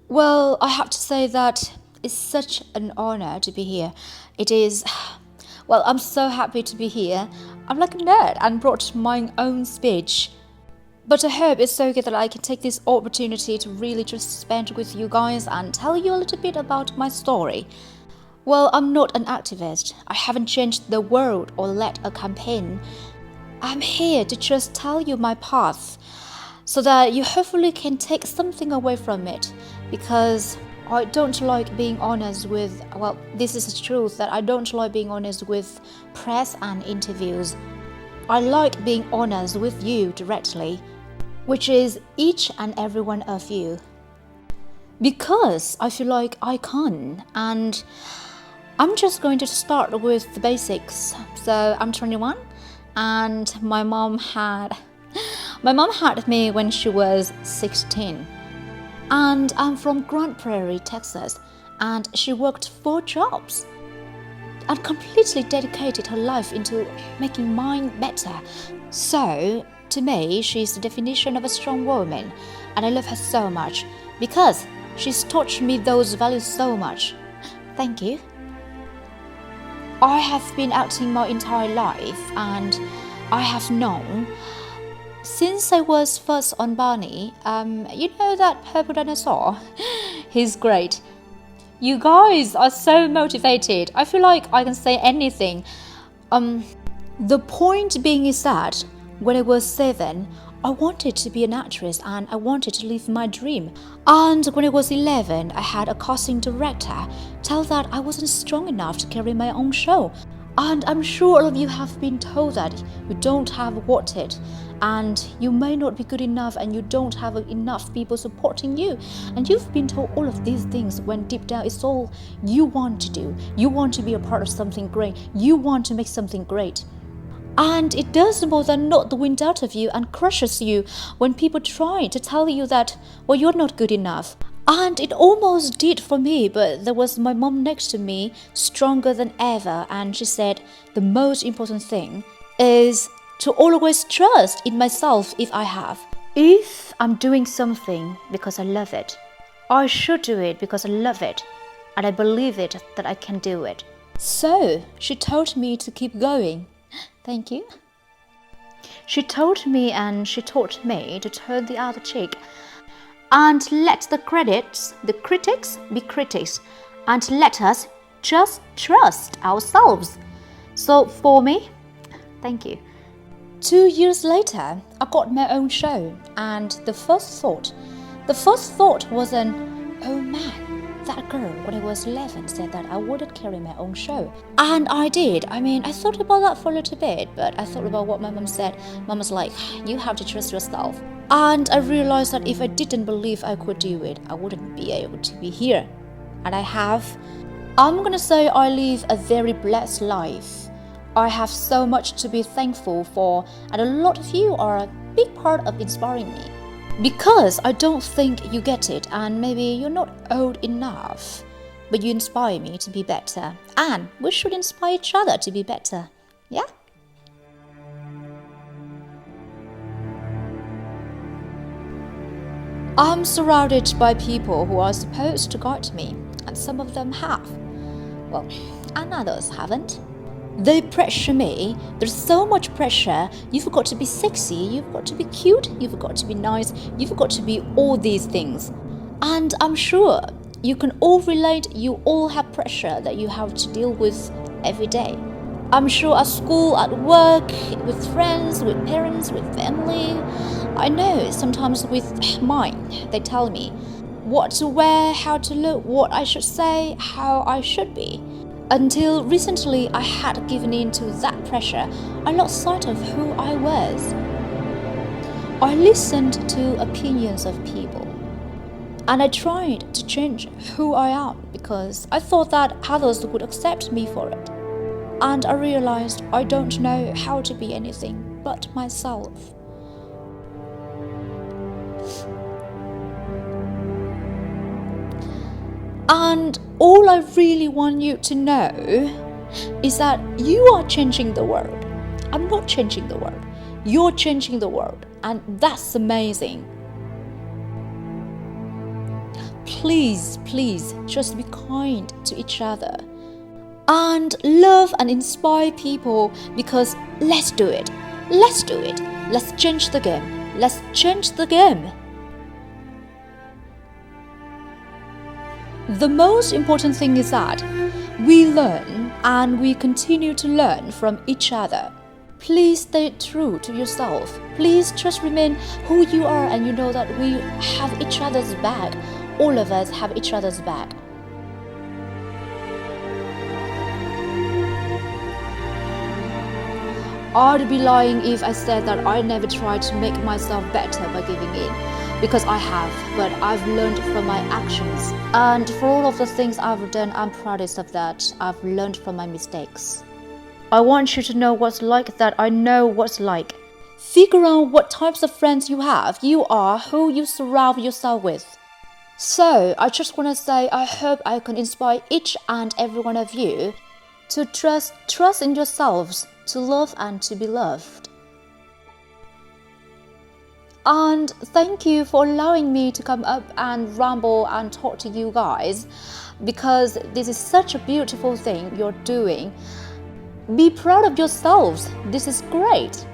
Well, I have to say that it's such an honor to be here. It is. Well, I'm so happy to be here. I'm like a nerd and brought my own speech. But I hope it's okay that I can take this opportunity to really just spend with you guys and tell you a little bit about my story. Well, I'm not an activist. I haven't changed the world or led a campaign. I'm here to just tell you my path so that you hopefully can take something away from it, because I don't like being honest with, well, this is the truth that I don't like being honest with press and interviews. I like being honest with you directly, which is each and every one of you, because I feel like I can. And I'm just going to start with the basics. So I'm 21 and my mom had me when she was 16. And I'm from Grand Prairie, Texas, and she worked 4 jobs and completely dedicated her life into making mine better. So, to me, she's the definition of a strong woman, and I love her so much because she's taught me those values so much. Thank you. I have been acting my entire life, and I have known since I was first on Barney. You know that purple dinosaur? He's great. You guys are so motivated. I feel like I can say anything. The point being is that when I was 7, I wanted to be an actress and I wanted to live my dream. And when I was 11, I had a casting director tell that I wasn't strong enough to carry my own show. And I'm sure all of you have been told that you don't have what it, and you may not be good enough, and you don't have enough people supporting you. And you've been told all of these things when deep down it's all you want to do. You want to be a part of something great. You want to make something great. And it does more than knock the wind out of you and crushes you when people try to tell you that, well, you're not good enough. And it almost did for me, but there was my mom next to me, stronger than ever, and she said the most important thing is to always trust in myself. If I'm doing something because I love it, I should do it because I love it, and I believe it that I can do it. So she told me to keep going. Thank you. She told me and she taught me to turn the other cheek and let the critics be critics, and let us just trust ourselves. So for me, thank you. 2 years later, I got my own show, and the first thought was oh man, that girl when I was 11 said that I wouldn't carry my own show. And I did. I thought about that for a little bit, but I thought about what my mom said. Mom was like, you have to trust yourself. And I realized that if I didn't believe I could do it, I wouldn't be able to be here. And I have. I'm gonna say I live a very blessed life. I have so much to be thankful for, and a lot of you are a big part of inspiring me. Because I don't think you get it, and maybe you're not old enough, but you inspire me to be better. And we should inspire each other to be better. Yeah? I'm surrounded by people who are supposed to guide me, and some of them have. Well, and others haven't. They pressure me. There's so much pressure. You've got to be sexy, you've got to be cute, you've got to be nice, you've got to be all these things. And I'm sure you can all relate, you all have pressure that you have to deal with every day. I'm sure at school, at work, with friends, with parents, with family. I know sometimes with mine, they tell me what to wear, how to look, what I should say, how I should be. Until recently, I had given in to that pressure. I lost sight of who I was. I listened to opinions of people, and I tried to change who I am because I thought that others would accept me for it. And I realized I don't know how to be anything but myself. And all I really want you to know is that you are changing the world. I'm not changing the world. You're changing the world, and that's amazing. please, just be kind to each other. And love and inspire people, because let's do it. Let's do it. Let's change the game. Let's change the game. The most important thing is that we learn and we continue to learn from each other. Please stay true to yourself. Please just remain who you are, and you know that we have each other's back. All of us have each other's back. I'd be lying if I said that I never tried to make myself better by giving in, because I have, but I've learned from my actions. And for all of the things I've done, I'm proudest of that. I've learned from my mistakes. I want you to know what's like that I know what's like. Figure out what types of friends you have. You are who you surround yourself with. So I just want to say, I hope I can inspire each and every one of you to trust in yourselves, to love and to be loved. And thank you for allowing me to come up and ramble and talk to you guys, because this is such a beautiful thing you're doing. Be proud of yourselves. This is great.